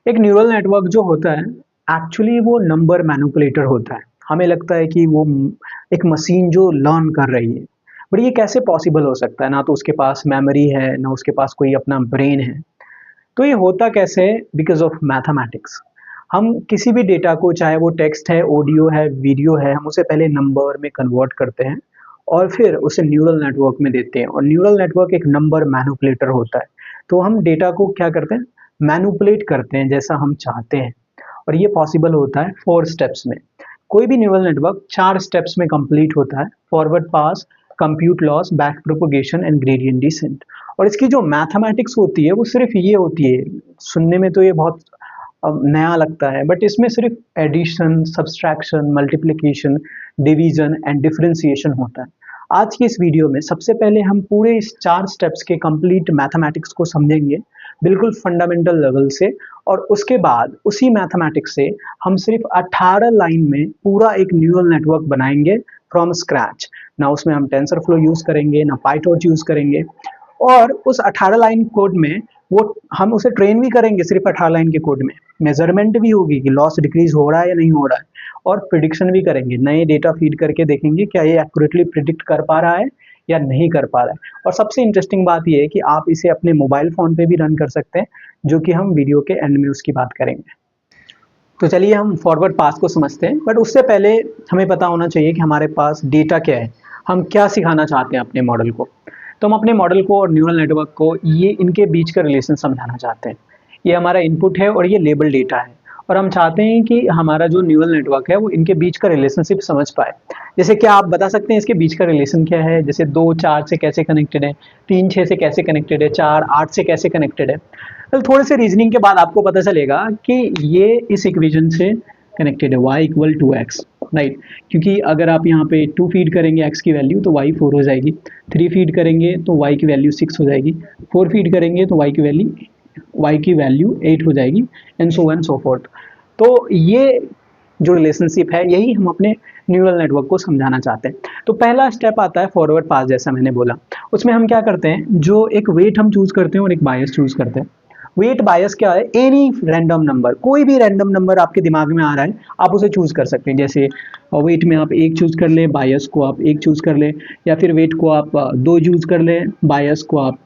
एक neural network जो होता है एक्चुअली वो नंबर मैनिपुलेटर होता है। हमें लगता है कि वो एक मशीन जो लर्न कर रही है, बट ये कैसे पॉसिबल हो सकता है? ना तो उसके पास मेमोरी है, ना उसके पास कोई अपना ब्रेन है। तो ये होता कैसे है? Because of mathematics. हम किसी भी डेटा को, चाहे वो टेक्स्ट है, ऑडियो है, वीडियो है, हम उसे पहले नंबर में कन्वर्ट करते हैं और फिर उसे न्यूरल नेटवर्क में देते हैं। और न्यूरल नेटवर्क एक नंबर मैनिपुलेटर होता है। तो हम डेटा को क्या करते हैं? मैनिपुलेट करते हैं जैसा हम चाहते हैं। और ये पॉसिबल होता है 4 स्टेप्स में। कोई भी न्यूरल नेटवर्क 4 स्टेप्स में कंप्लीट होता है: forward pass, compute loss, back propagation and gradient descent. और इसकी जो मैथमेटिक्स होती है वो सिर्फ ये होती है, सुनने में तो ये बहुत नया लगता है, बट इसमें सिर्फ addition, subtraction, multiplication, division and differentiation होता है। आज की इस वीडियो में सबसे पहले हम पूरे इस 4 स्टेप्स के कंप्लीट मैथमेटिक्स को समझेंगे, बिल्कुल फंडामेंटल लेवल से। और उसके बाद उसी मैथमेटिक्स से हम सिर्फ 18 लाइन में पूरा एक न्यूरल नेटवर्क बनाएंगे फ्रॉम स्क्रैच। ना उसमें हम टेंसर फ्लो यूज करेंगे, ना पाइटॉर्च यूज करेंगे। और उस 18 लाइन कोड में वो हम उसे ट्रेन भी करेंगे सिर्फ 18 लाइन के कोड में। मेजरमेंट भी होगी कि लॉस डिक्रीज हो रहा है या नहीं हो रहा है, और प्रिडिक्शन भी करेंगे। नए डेटा फीड करके देखेंगे क्या ये एक्यूरेटली प्रिडिक्ट कर पा रहा है या नहीं कर पा रहा है। और सबसे इंटरेस्टिंग बात यह है कि आप इसे अपने मोबाइल फ़ोन पे भी रन कर सकते हैं, जो कि हम वीडियो के एंड में उसकी बात करेंगे। तो चलिए हम फॉरवर्ड पास को समझते हैं, बट उससे पहले हमें पता होना चाहिए कि हमारे पास डेटा क्या है, हम क्या सिखाना चाहते हैं अपने मॉडल को। तो हम अपने मॉडल को और न्यूरल नेटवर्क को ये इनके बीच का रिलेशन समझाना चाहते हैं। ये हमारा इनपुट है और ये लेबल डेटा है, और हम चाहते हैं कि हमारा जो न्यूरल नेटवर्क है वो इनके बीच का रिलेशनशिप समझ पाए। जैसे क्या आप बता सकते हैं इसके बीच का रिलेशन क्या है? जैसे 2 4 से कैसे कनेक्टेड है, 3 6 से कैसे कनेक्टेड है, 4 8 से कैसे कनेक्टेड है। तो थोड़े से रीजनिंग के बाद आपको पता चलेगा कि ये इस इक्वेशन से कनेक्टेड है, y equal to x, right. क्योंकि अगर आप यहाँ पे 2 फीड करेंगे x की वैल्यू तो y 4 हो जाएगी, 3 फीड करेंगे तो y की वैल्यू 6 हो जाएगी, 4 फीड करेंगे तो y की वैल्यू 8 हो जाएगी, and so on so fourth. तो ये जो रिलेशनशिप है यही हम अपने न्यूरल नेटवर्क को समझाना चाहते हैं। तो पहला स्टेप आता है फॉरवर्ड पास, जैसा मैंने बोला। उसमें हम क्या करते हैं, जो एक वेट हम चूज करते हैं और एक बायस चूज करते हैं। वेट बायस क्या है? एनी रैंडम नंबर, कोई भी रैंडम नंबर आपके दिमाग में आ रहा है आप उसे चूज कर सकते हैं। जैसे वेट में आप 1 चूज कर लें, बायस को आप 1 चूज कर लें, या फिर वेट को आप 2 चूज कर लें, बायस को आप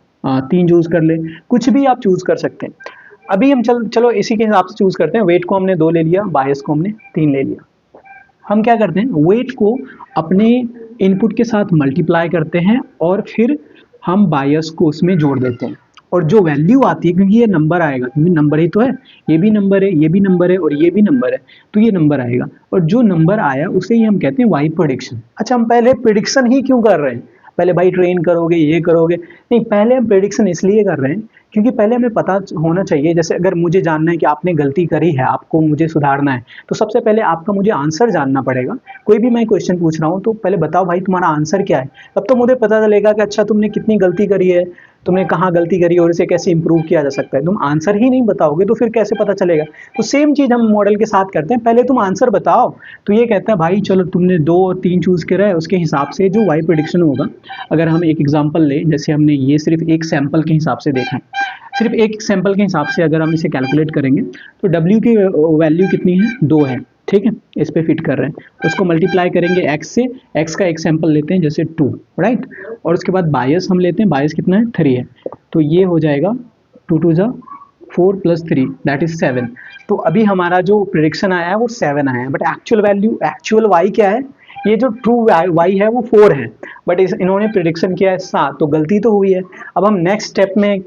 3 चूज कर लें, कुछ भी आप चूज कर सकते हैं। अभी हम चलो इसी के हिसाब से चूज करते हैं। वेट को हमने 2 ले लिया, बायस को हमने 3 ले लिया। हम क्या करते हैं, वेट को अपने इनपुट के साथ मल्टीप्लाई करते हैं और फिर हम बायस को उसमें जोड़ देते हैं। और जो वैल्यू आती है, क्योंकि ये नंबर आएगा, क्योंकि नंबर ही तो है, ये भी नंबर है, ये भी नंबर है और ये भी नंबर है, तो ये नंबर आएगा। और जो नंबर आया उसे ही हम कहते हैं वाई प्रेडिक्शन। अच्छा, हम पहले प्रेडिक्शन ही क्यों कर रहे हैं? पहले भाई ट्रेन करोगे, ये करोगे, नहीं, पहले हम प्रेडिक्शन इसलिए कर रहे हैं क्योंकि पहले हमें पता होना चाहिए। जैसे अगर मुझे जानना है कि आपने गलती करी है, आपको मुझे सुधारना है, तो सबसे पहले आपका मुझे आंसर जानना पड़ेगा। कोई भी मैं क्वेश्चन पूछ रहा हूँ तो पहले बताओ भाई तुम्हारा आंसर क्या है, तब तो मुझे पता चलेगा कि अच्छा तुमने कितनी गलती करी है, तुमने कहाँ गलती करी और इसे कैसे इंप्रूव किया जा सकता है। तुम आंसर ही नहीं बताओगे तो फिर कैसे पता चलेगा? तो सेम चीज़ हम मॉडल के साथ करते हैं, पहले तुम आंसर बताओ। तो ये कहता है भाई चलो तुमने 2 और 3 चूज़ करा है, उसके हिसाब से जो वाई प्रेडिक्शन होगा। अगर हम एक एग्जांपल लें, जैसे हमने ये सिर्फ एक सैंपल के हिसाब से देखा है, सिर्फ एक सैंपल के हिसाब से अगर हम इसे कैलकुलेट करेंगे तो W की वैल्यू कितनी है? 2 है, ठीक है, इस पे फिट कर रहे हैं। उसको मल्टीप्लाई करेंगे x से, x का एक सैंपल लेते हैं जैसे 2, राइट। और उसके बाद बायस हम लेते हैं, बायस कितना है? 3 है, तो ये हो जाएगा 2 2 जा 4 प्लस 3 दैट इज 7। तो अभी हमारा जो प्रेडिक्शन आया है वो 7 आया है, but actual value, actual y क्या है? ये जो ट्रू y है वो 4 है, बट इन्होंने प्रेडिक्शन किया है 7, तो गलती तो हुई है। अब हम नेक्स्ट स्टेप में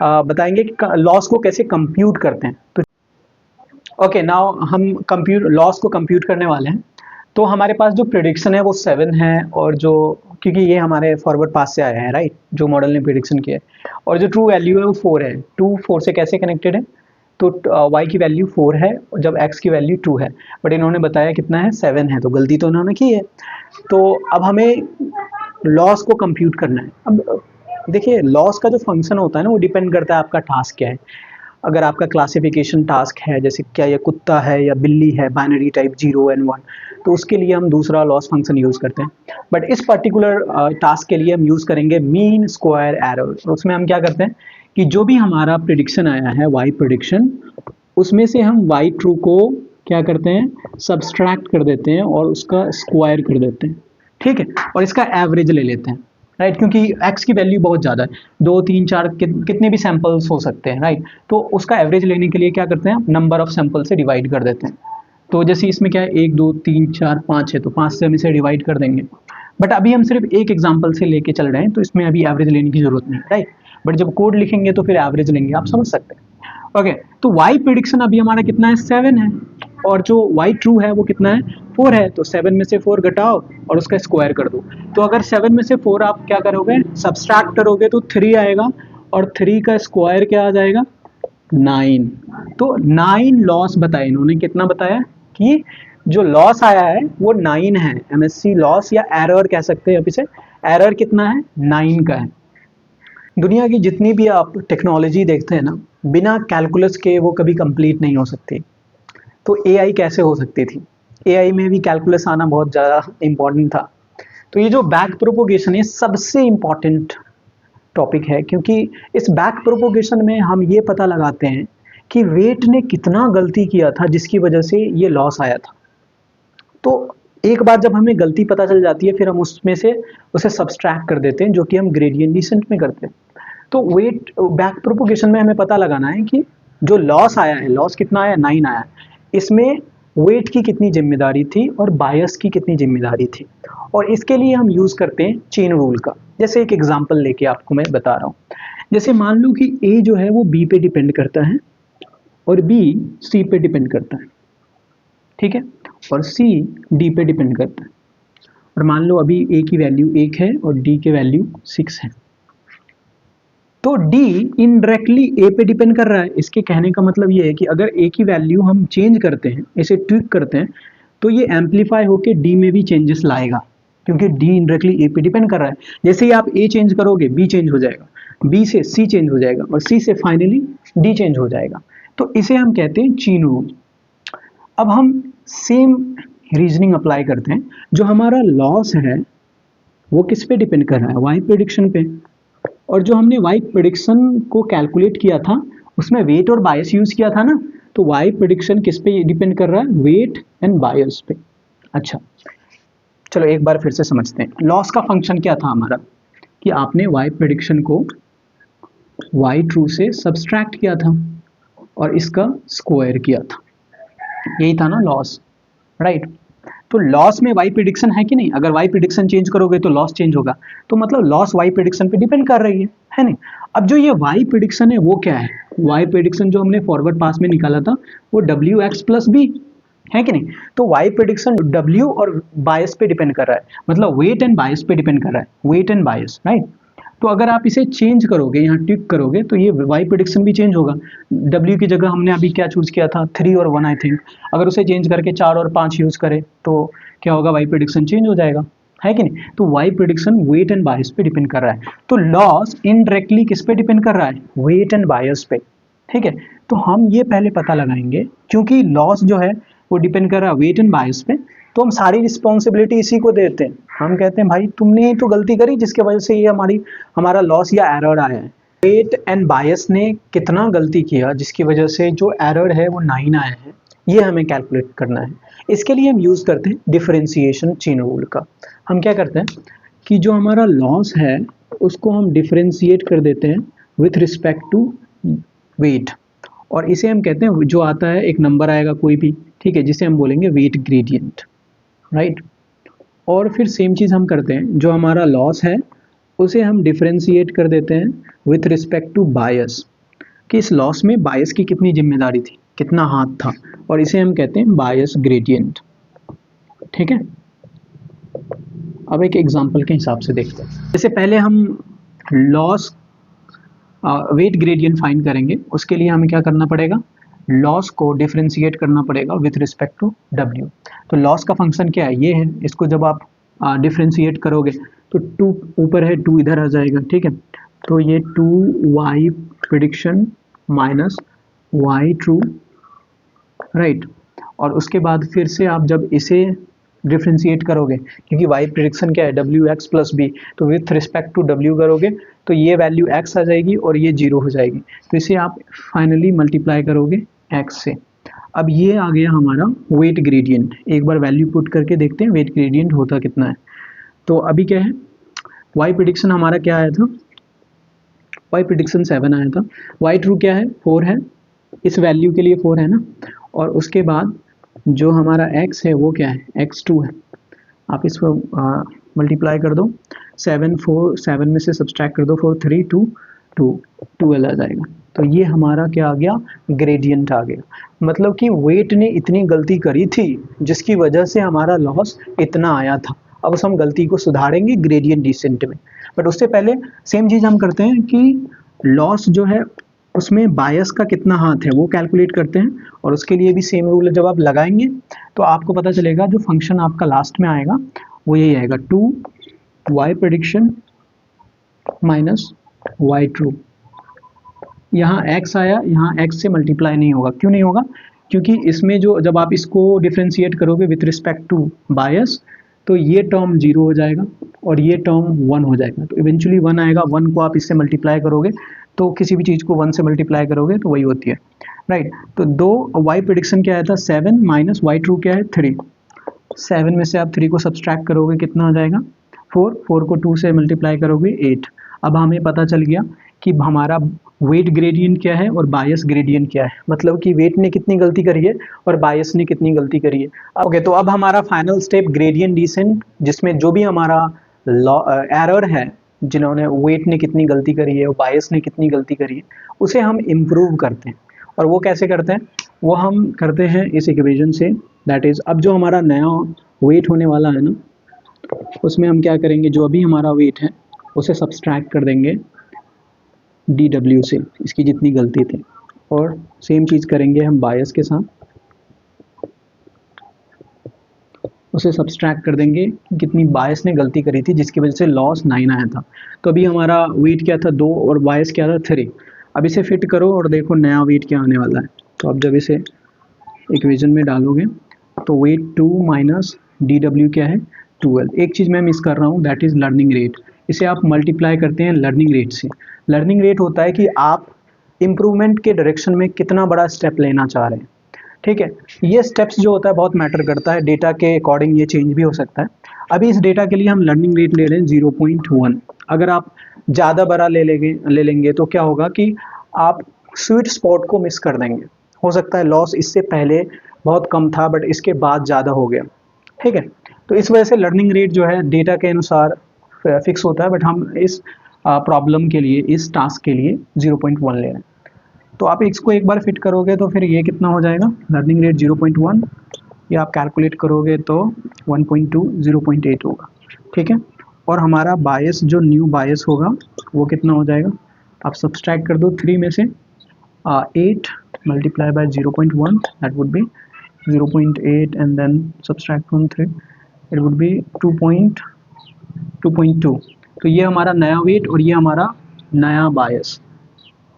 बताएंगे कि लॉस को कैसे कंप्यूट करते हैं। तो ओके, नाउ हम लॉस को कंप्यूट करने वाले हैं। तो हमारे पास जो प्रेडिक्शन है वो 7 है, और जो, क्योंकि ये हमारे फॉरवर्ड पास से आया है, राइट, जो मॉडल ने प्रेडिक्शन किया है, और जो ट्रू वैल्यू है वो 4 है। 2 4 से कैसे कनेक्टेड है? तो y की वैल्यू 4 है जब x की वैल्यू 2 है, बट इन्होंने बताया कितना है? 7 है, तो गलती तो इन्होंने की है। तो अब हमें लॉस को कंप्यूट करना है। अब देखिए, लॉस का जो फंक्शन होता है ना, वो डिपेंड करता है आपका टास्क क्या है। अगर आपका क्लासिफिकेशन टास्क है, जैसे क्या ये कुत्ता है या बिल्ली है, बाइनरी टाइप 0 और 1, तो उसके लिए हम दूसरा लॉस फंक्शन यूज़ करते हैं। बट इस पर्टिकुलर टास्क के लिए हम यूज़ करेंगे मीन स्क्वायर एरर। उसमें हम क्या करते हैं कि जो भी हमारा प्रिडिक्शन आया है, वाई प्रिडिक्शन, उसमें से हम वाई ट्रू को क्या करते हैं, सब्सट्रैक्ट कर देते हैं और उसका स्क्वायर कर देते हैं, ठीक है, और इसका एवरेज ले लेते हैं, राइट, क्योंकि x की वैल्यू बहुत ज़्यादा है, 2 3 4 कितने भी सैंपल्स हो सकते हैं, राइट, तो उसका एवरेज लेने के लिए क्या करते हैं, नंबर ऑफ सैंपल से डिवाइड कर देते हैं। तो जैसे इसमें क्या है, 1 2 3 4 5 है, तो 5 से हम इसे डिवाइड कर देंगे। बट अभी हम सिर्फ एक एग्जाम्पल से लेके चल रहे हैं, तो इसमें अभी एवरेज लेने की जरूरत नहीं, राइट, बट जब कोड लिखेंगे तो फिर एवरेज लेंगे, आप समझ सकते हैं। ओके, तो y प्रिडिक्शन अभी हमारा कितना है, 7 है, और जो y ट्रू है वो कितना है, 4 है, तो 7 में से 4 घटाओ और उसका स्क्वायर कर दो। तो अगर 7 में से 4 आप क्या करोगे, सब्सट्रैक्ट करोगे तो 3 आएगा, और 3 का स्क्वायर क्या आ जाएगा, 9। तो 9 लॉस बताया इन्होंने, कितना बताया कि जो लॉस आया है वो 9 है, एमएससी लॉस या एरर कह सकते हैं, अब इसे एरर कितना है, 9 का है। दुनिया की जितनी भी आप टेक्नोलॉजी देखते हैं ना, बिना कैलकुलस के वो कभी कंप्लीट नहीं हो सकती। तो एआई कैसे हो सकती थी, एआई में भी कैलकुलस आना बहुत ज़्यादा इम्पॉर्टेंट था। तो ये जो बैक प्रोपोगेशन है सबसे इम्पॉर्टेंट टॉपिक है, क्योंकि इस बैक प्रोपोगेशन में हम ये पता लगाते हैं कि वेट ने कितना गलती किया था जिसकी वजह से ये लॉस आया था। तो एक बार जब हमें गलती पता चल जाती है, फिर हम उसमें से उसे सब्सट्रैक्ट कर देते हैं, जो कि हम ग्रेडियंट डिसेंट में करते हैं। तो वेट बैक प्रोपोगेशन में हमें पता लगाना है कि जो लॉस आया है, लॉस कितना आया, 9 आया, इसमें वेट की कितनी जिम्मेदारी थी और बायस की कितनी जिम्मेदारी थी, और इसके लिए हम यूज़ करते हैं चेन रूल का। जैसे एक एग्जांपल लेके आपको मैं बता रहा हूँ, जैसे मान लो कि ए जो है वो बी पे डिपेंड करता है और बी सी पे डिपेंड करता है, ठीक है, और सी डी पे डिपेंड करता है, और मान लो अभी ए की वैल्यू 1 है और डी की वैल्यू 6 है। तो डी इनडायरेक्टली ए पे डिपेंड कर रहा है। इसके कहने का मतलब ये है कि अगर ए की वैल्यू हम चेंज करते हैं, इसे ट्विक करते हैं, तो ये एम्पलीफाई होकर डी में भी चेंजेस लाएगा, क्योंकि डी इनडायरेक्टली ए पे डिपेंड कर रहा है। जैसे ही आप ए चेंज करोगे बी चेंज हो जाएगा, बी से सी चेंज हो जाएगा, और सी से फाइनली डी चेंज हो जाएगा। तो इसे हम कहते हैं चेन रूल। अब हम सेम रीजनिंग अप्लाई करते हैं, जो हमारा लॉस है वो किस पे डिपेंड कर रहा है, वाई प्रेडिक्शन पे, और जो हमने वाई प्रेडिक्शन को कैलकुलेट किया था उसमें वेट और बायस यूज किया था ना, तो वाई प्रेडिक्शन किस पे डिपेंड कर रहा है, वेट एंड बायस पे। अच्छा, चलो एक बार फिर से समझते हैं। लॉस का फंक्शन क्या था हमारा, कि आपने वाई प्रेडिक्शन को वाई ट्रू से सब्सट्रैक्ट किया था और इसका स्क्वायर किया था, यही था ना लॉस, राइट। तो लॉस में वाई प्रिडिक्शन है कि नहीं, अगर वाई प्रिडिक्शन चेंज करोगे तो लॉस चेंज होगा, तो मतलब लॉस वाई प्रिडिक्शन पे डिपेंड कर रही है नहीं। अब जो ये वाई प्रिडिक्शन है वो क्या है, वाई प्रिडिक्शन जो हमने फॉरवर्ड पास में निकाला था वो डब्ल्यू एक्स प्लस बी है कि नहीं। तो वाई प्रिडिक्शन डब्ल्यू और बायस पे डिपेंड कर रहा है, मतलब वेट एंड बायस पे डिपेंड कर रहा है, वेट एंड बायस, राइट। तो अगर आप इसे चेंज करोगे, यहाँ टिक करोगे, तो ये वाई प्रेडिक्शन भी चेंज होगा। डब्ल्यू की जगह हमने अभी क्या चूज किया था, 3 और 1 आई थिंक, अगर उसे चेंज करके 4 और 5 यूज करें तो क्या होगा, वाई प्रेडिक्शन चेंज हो जाएगा, है कि नहीं। तो y prediction weight and bias पे डिपेंड कर रहा है। तो लॉस इनडायरेक्टली किस पे डिपेंड कर रहा है, वेट एंड बायस पे, ठीक है। तो हम ये पहले पता लगाएंगे, क्योंकि लॉस जो है वो डिपेंड कर रहा है वेट एंड बायस पे, तो हम सारी रिस्पॉन्सिबिलिटी इसी को देते हैं। हम कहते हैं भाई तुमने ही तो गलती करी जिसके वजह से ये हमारा लॉस या एरर आया है। वेट एंड बायस ने कितना गलती किया जिसकी वजह से जो एरर है वो 9 आया है, ये हमें कैलकुलेट करना है। इसके लिए हम यूज़ करते हैं डिफरेंशिएशन चेन रूल का। हम क्या करते हैं कि जो हमारा लॉस है उसको हम डिफरेंशिएट कर देते हैं विथ रिस्पेक्ट टू वेट, और इसे हम कहते हैं, जो आता है एक नंबर आएगा कोई भी, ठीक है, जिसे हम बोलेंगे वेट ग्रेडियंट, राइट। और फिर सेम चीज़ हम करते हैं, जो हमारा लॉस है उसे हम डिफरेंशिएट कर देते हैं विथ रिस्पेक्ट टू बायस, कि इस लॉस में बायस की कितनी जिम्मेदारी थी, कितना हाथ था, और इसे हम कहते हैं बायस ग्रेडियंट, ठीक है। अब एक एग्जांपल के हिसाब से देखते हैं। जैसे पहले हम लॉस वेट ग्रेडियंट फाइंड करेंगे, उसके लिए हमें क्या करना पड़ेगा, लॉस को डिफरेंशिएट करना पड़ेगा विथ रिस्पेक्ट टू डब्ल्यू। तो लॉस का फंक्शन क्या है, ये है, इसको जब आप डिफरेंशिएट करोगे तो 2 ऊपर है, 2 इधर आ जाएगा, ठीक है। तो ये 2 y prediction minus y true, right. और उसके बाद फिर से आप जब इसे डिफरेंशिएट करोगे, क्योंकि वाई प्रिडिक्शन क्या है, डब्ल्यू एक्स प्लस बी, तो विथ रिस्पेक्ट टू डब्ल्यू करोगे तो ये वैल्यू एक्स आ जाएगी और ये 0 हो जाएगी, तो इसे आप फाइनली मल्टीप्लाई करोगे एक्स से। अब ये आ गया हमारा वेट ग्रेडियंट, एक बार वैल्यू पुट करके देखते हैं वेट ग्रेडियंट होता कितना है। तो अभी क्या है, वाई प्रिडिक्शन हमारा क्या आया था, वाई प्रिडिक्शन 7 आया था, वाई ट्रू क्या है 4 है, इस वैल्यू के लिए 4 है ना, और उसके बाद जो हमारा x है वो क्या है x2 है। आप इसको मल्टीप्लाई कर दो, 7 में से सब्सट्रैक्ट कर दो 4 3 2 2 12 आ जाएगा। तो ये हमारा क्या आ गया, ग्रेडियंट आ गया। मतलब कि वेट ने इतनी गलती करी थी जिसकी वजह से हमारा लॉस इतना आया था। अब उस हम गलती को सुधारेंगे ग्रेडियंट डिसेंट में, बट उससे पहले सेम चीज़ हम करते हैं कि लॉस जो है उसमें बायस का कितना हाथ है वो कैलकुलेट करते हैं, और उसके लिए भी सेम रूल जब आप लगाएंगे तो आपको पता चलेगा जो फंक्शन आपका लास्ट में आएगा वो यही आएगा, 2 y prediction minus y true. यहाँ x आया, यहाँ x से मल्टीप्लाई नहीं होगा, क्यों नहीं होगा, क्योंकि इसमें जो जब आप इसको डिफ्रेंशिएट करोगे विथ रिस्पेक्ट टू बायस तो ये टर्म 0 हो जाएगा और ये टर्म 1 हो जाएगा, तो इवेंचुअली 1 आएगा, 1 को आप इससे मल्टीप्लाई करोगे तो किसी भी चीज़ को 1 से मल्टीप्लाई करोगे तो वही होती है, राइट। तो दो वाई प्रेडिक्शन क्या आया था 7 माइनस वाई ट्रू क्या है 3, 7 में से आप 3 को सब्सट्रैक्ट करोगे कितना आ जाएगा 4, 4 को 2 से मल्टीप्लाई करोगे 8। अब हमें पता चल गया कि हमारा वेट ग्रेडियंट क्या है और बायस ग्रेडियंट क्या है, मतलब कि वेट ने कितनी गलती करी है और बायस ने कितनी गलती करी है। ओके, तो अब हमारा फाइनल स्टेप ग्रेडियंट डिसेंट, जिसमें जो भी हमारा एरर है, जिन्होंने वेट ने कितनी गलती करी है और बायस ने कितनी गलती करी है, उसे हम इम्प्रूव करते हैं। और वो कैसे करते हैं, वो हम करते हैं इस इक्वेशन से, दैट इज़ अब जो हमारा नया वेट होने वाला है ना, उसमें हम क्या करेंगे, जो अभी हमारा वेट है उसे सब्सट्रैक्ट कर देंगे DW से, इसकी जितनी गलती थी, और सेम चीज़ करेंगे हम बायस के साथ, उसे सब्सट्रैक्ट कर देंगे कितनी बायस ने गलती करी थी जिसकी वजह से लॉस 9 आया था। तो अभी हमारा वेट क्या था 2 और बायस क्या था 3। अब इसे फिट करो और देखो नया वेट क्या आने वाला है। तो अब जब इसे इक्वेशन में डालोगे तो वेट 2 माइनस DW क्या है 12। एक चीज़ मैं मिस कर रहा हूँ, दैट इज़ लर्निंग रेट। इसे आप मल्टीप्लाई करते हैं लर्निंग रेट से। लर्निंग रेट होता है कि आप इम्प्रूवमेंट के डायरेक्शन में कितना बड़ा स्टेप लेना चाह रहे हैं, ठीक है। ये स्टेप्स जो होता है बहुत मैटर करता है, डेटा के अकॉर्डिंग ये चेंज भी हो सकता है। अभी इस डेटा के लिए हम लर्निंग रेट ले रहे हैं 0.1। अगर आप ज़्यादा बड़ा ले लेंगे तो क्या होगा कि आप स्वीट स्पॉट को मिस कर देंगे। हो सकता है लॉस इससे पहले बहुत कम था बट इसके बाद ज़्यादा हो गया, ठीक है। तो इस वजह से लर्निंग रेट जो है डेटा के अनुसार फिक्स होता है, बट हम इस प्रॉब्लम के लिए, इस टास्क के लिए 0.1 ले रहे हैं। तो आप इसको एक बार फिट करोगे तो फिर ये कितना हो जाएगा, लर्निंग रेट 0.1, ये आप कैलकुलेट करोगे तो 1.2 0.8 होगा, ठीक है। और हमारा बायस जो न्यू बायस होगा वो कितना हो जाएगा, आप सब्सट्रैक्ट कर दो 3 में से 8 multiply by 0.1, that would be 0.8 and then subtract from 3, it would be 2.2। तो ये हमारा नया वेट और ये हमारा नया बायस,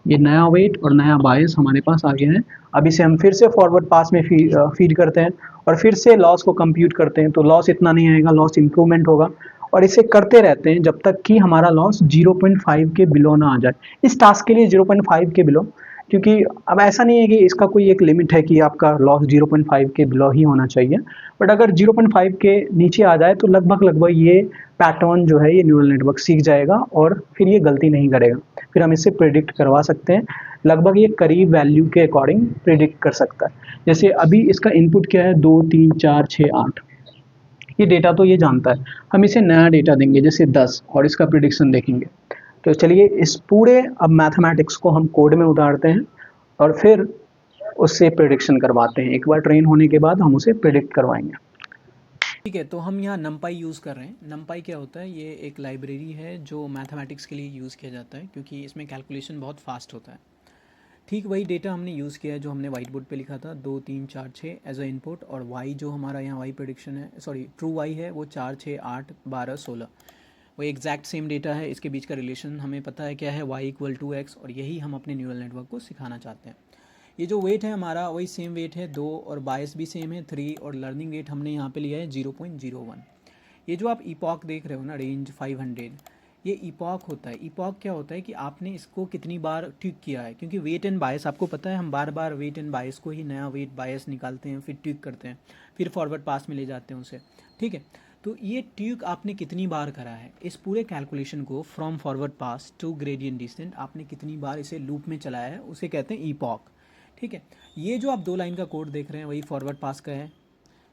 ये नया वेट और नया बायस हमारे पास आ गया है। अब इसे हम फिर से फॉरवर्ड पास में फीड करते हैं और फिर से लॉस को कंप्यूट करते हैं, तो लॉस इतना नहीं आएगा, लॉस इंप्रूवमेंट होगा, और इसे करते रहते हैं जब तक कि हमारा लॉस 0.5 के बिलो ना आ जाए। इस टास्क के लिए 0.5 के बिलो, क्योंकि अब ऐसा नहीं है कि इसका कोई एक लिमिट है कि आपका लॉस 0.5 के बिलो ही होना चाहिए, बट अगर 0.5 के नीचे आ जाए तो लगभग लगभग ये पैटर्न जो है ये न्यूरल नेटवर्क सीख जाएगा और फिर ये गलती नहीं करेगा। फिर हम इससे प्रिडिक्ट करवा सकते हैं, लगभग ये करीब वैल्यू के अकॉर्डिंग प्रिडिक्ट कर सकता है। जैसे अभी इसका इनपुट क्या है 2 3 4 6 8, ये डेटा तो ये जानता है। हम इसे नया डेटा देंगे जैसे 10 और इसका प्रिडिक्शन देखेंगे। तो चलिए इस पूरे अब मैथमेटिक्स को हम कोड में उतारते हैं और फिर उससे प्रिडिक्शन करवाते हैं। एक बार ट्रेन होने के बाद हम उसे प्रिडिक्ट करवाएंगे। ठीक है, तो हम यहाँ नमपाई यूज़ कर रहे हैं। नमपाई क्या होता है, ये एक लाइब्रेरी है जो मैथमेटिक्स के लिए यूज़ किया जाता है क्योंकि इसमें कैलकुलेशन बहुत फास्ट होता है। ठीक वही डेटा हमने यूज़ किया है जो हमने वाइट बोर्ड पे लिखा था, 2 3 4 6 एज अ इनपुट, और वाई जो हमारा यहाँ वाई प्रेडिक्शन है, सॉरी ट्रू वाई है, वो 4 6 8 12 16, वो एग्जैक्ट सेम डेटा है। इसके बीच का रिलेशन हमें पता है क्या है, वाई इक्वल टू एक्स, और यही हम अपने न्यूरल नेटवर्क को सिखाना चाहते हैं। ये जो वेट है हमारा वही सेम वेट है 2, और बायस भी सेम है 3, और लर्निंग रेट हमने यहाँ पे लिया है 0.01। ये जो आप ईपॉक देख रहे हो ना, रेंज 500, ये इपॉक होता है। इपॉक क्या होता है कि आपने इसको कितनी बार ट्यूक किया है, क्योंकि वेट एंड बायस आपको पता है, हम बार बार वेट एंड बायस को ही नया वेट बायस निकालते हैं, फिर ट्यूक करते हैं, फिर फॉरवर्ड पास में ले जाते हैं उसे, ठीक है। तो ये ट्यूक आपने कितनी बार करा है, इस पूरे कैलकुलेशन को from forward pass to gradient descent आपने कितनी बार इसे लूप में चलाया है, उसे कहते हैं इपॉक, ठीक है। ये जो आप 2 लाइन का कोड देख रहे हैं वही फॉरवर्ड पास का है,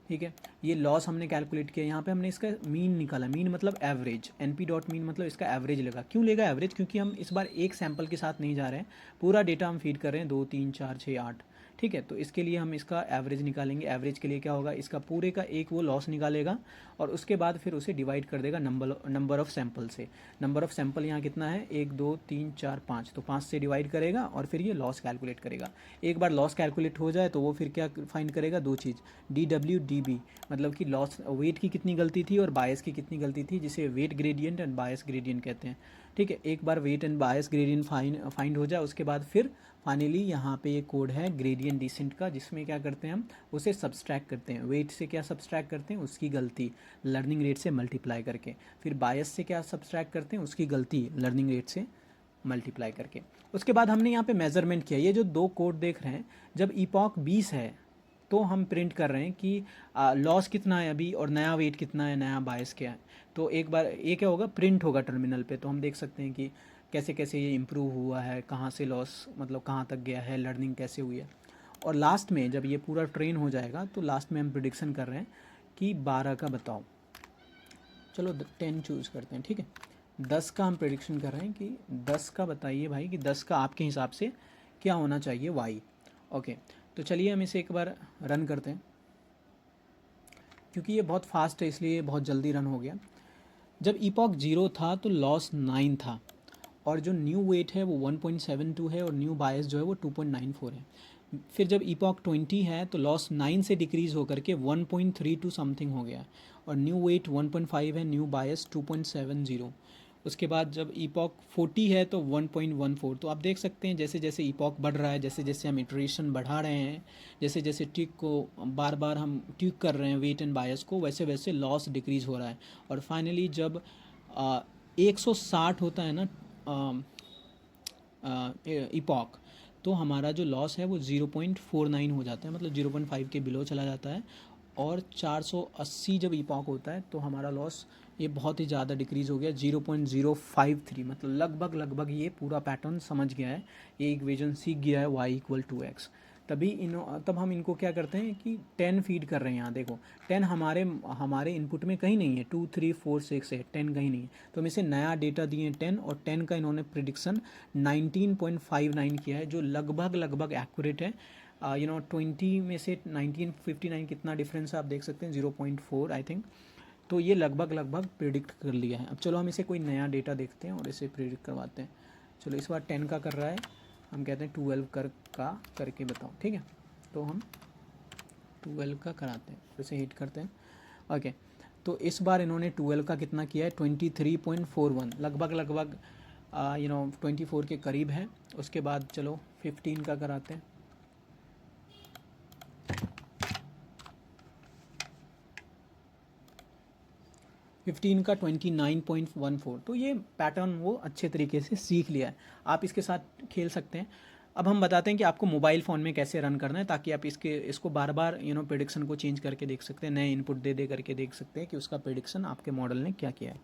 ठीक है। ये लॉस हमने कैलकुलेट किया, यहाँ पे हमने इसका मीन निकाला, मीन मतलब एवरेज, एनपी डॉट मीन मतलब इसका एवरेज लेगा। क्यों लेगा एवरेज, क्योंकि हम इस बार एक सैंपल के साथ नहीं जा रहे हैं, पूरा डेटा हम फीड कर रहे हैं 2 3 4 6 8, ठीक है। तो इसके लिए हम इसका एवरेज निकालेंगे। एवरेज के लिए क्या होगा, इसका पूरे का एक वो लॉस निकालेगा और उसके बाद फिर उसे डिवाइड कर देगा नंबर ऑफ सैंपल से। नंबर ऑफ सैंपल यहाँ कितना है, 1 2 3 4 5, तो 5 से डिवाइड करेगा और फिर ये लॉस कैलकुलेट करेगा। एक बार लॉस कैलकुलेट हो जाए तो वो फिर क्या फाइंड करेगा, 2 चीज़, DW/DB मतलब कि लॉस वेट की कितनी गलती थी और बायस की कितनी गलती थी, जिसे weight gradient and bias gradient कहते हैं, ठीक है। एक बार weight and bias gradient find हो जाए उसके बाद फिर फाइनली यहाँ पे ये कोड है ग्रेडियंट डिसेंट का, जिसमें क्या करते हैं हम उसे सब्सट्रैक्ट करते हैं। वेट से क्या सब्सट्रैक्ट करते हैं, उसकी गलती लर्निंग रेट से मल्टीप्लाई करके। फिर बायस से क्या सब्सट्रैक्ट करते हैं, उसकी गलती लर्निंग रेट से मल्टीप्लाई करके। उसके बाद हमने यहाँ पे मेजरमेंट किया। ये जो 2 कोड देख रहे हैं, जब इपॉक 20 है तो हम प्रिंट कर रहे हैं कि लॉस कितना है अभी और नया वेट कितना है, नया बायस क्या है। तो एक बार ये क्या होगा, प्रिंट होगा टर्मिनल पे, तो हम देख सकते हैं कि कैसे कैसे ये इम्प्रूव हुआ है, कहाँ से लॉस मतलब कहाँ तक गया है, लर्निंग कैसे हुई है। और लास्ट में जब ये पूरा ट्रेन हो जाएगा तो लास्ट में हम प्रिडिक्शन कर रहे हैं कि 12 का बताओ, चलो 10 चूज़ करते हैं, ठीक है। 10 का हम प्रिडिक्शन कर रहे हैं कि 10 का बताइए भाई, कि 10 का आपके हिसाब से क्या होना चाहिए वाई। ओके, तो चलिए हम इसे एक बार रन करते हैं, क्योंकि ये बहुत फास्ट है इसलिए बहुत जल्दी रन हो गया। जब इपॉक 0 था तो लॉस 9 था, और जो न्यू वेट है वो 1.72 है और न्यू बायस जो है वो 2.94 है। फिर जब इपॉक 20 है तो लॉस 9 से डिक्रीज़ होकर के 1.32 समथिंग हो गया, और न्यू वेट 1.5 है, न्यू बायस 2.70। उसके बाद जब इपॉक 40 है तो 1.14। तो आप देख सकते हैं जैसे जैसे इपॉक बढ़ रहा है, जैसे जैसे हम इटरेशन बढ़ा रहे हैं, जैसे जैसे ट्यूक को बार बार हम ट्यूक कर रहे हैं वेट एंड बायस को, वैसे वैसे लॉस डिक्रीज़ हो रहा है। और फाइनली जब 160 होता है ना इपॉक, तो हमारा जो लॉस है वो 0.49 हो जाता है, मतलब 0.5 के बिलो चला जाता है। और 480 जब इपॉक होता है तो हमारा लॉस ये बहुत ही ज़्यादा डिक्रीज़ हो गया, 0.053, मतलब लगभग लगभग ये पूरा पैटर्न समझ गया है, ये इक्वेशन सीख गया है y=2x। तब हम इनको क्या करते हैं कि 10 फीड कर रहे हैं। यहाँ देखो 10 हमारे इनपुट में कहीं नहीं है, 2 3 4 6 है, 10 कहीं नहीं है, तो हम इसे नया डेटा दिए 10, और 10 का इन्होंने प्रिडिक्शन 19.59 किया है, जो लगभग लगभग एक्यूरेट है। 20 में से 1959 कितना डिफरेंस है आप देख सकते हैं, 0.4 आई थिंक। तो ये लगभग लगभग प्रिडिक्ट कर लिया है। अब चलो हम इसे कोई नया डेटा देखते हैं और इसे प्रिडिक्ट करवाते हैं। चलो इस बार 10 का कर रहा है, हम कहते हैं 12 करके बताओ, ठीक है। तो हम 12 का कराते हैं, इसे हिट करते हैं। ओके, तो इस बार इन्होंने 12 का कितना किया है, 23.41, लगभग लगभग 24 के करीब है। उसके बाद चलो 15 का कराते हैं। 15 का 29.14। तो ये पैटर्न वो अच्छे तरीके से सीख लिया है, आप इसके साथ खेल सकते हैं। अब हम बताते हैं कि आपको मोबाइल फ़ोन में कैसे रन करना है, ताकि आप इसको बार बार प्रेडिक्शन को चेंज करके देख सकते हैं, नए इनपुट दे करके देख सकते हैं कि उसका प्रेडिक्शन आपके मॉडल ने क्या किया है।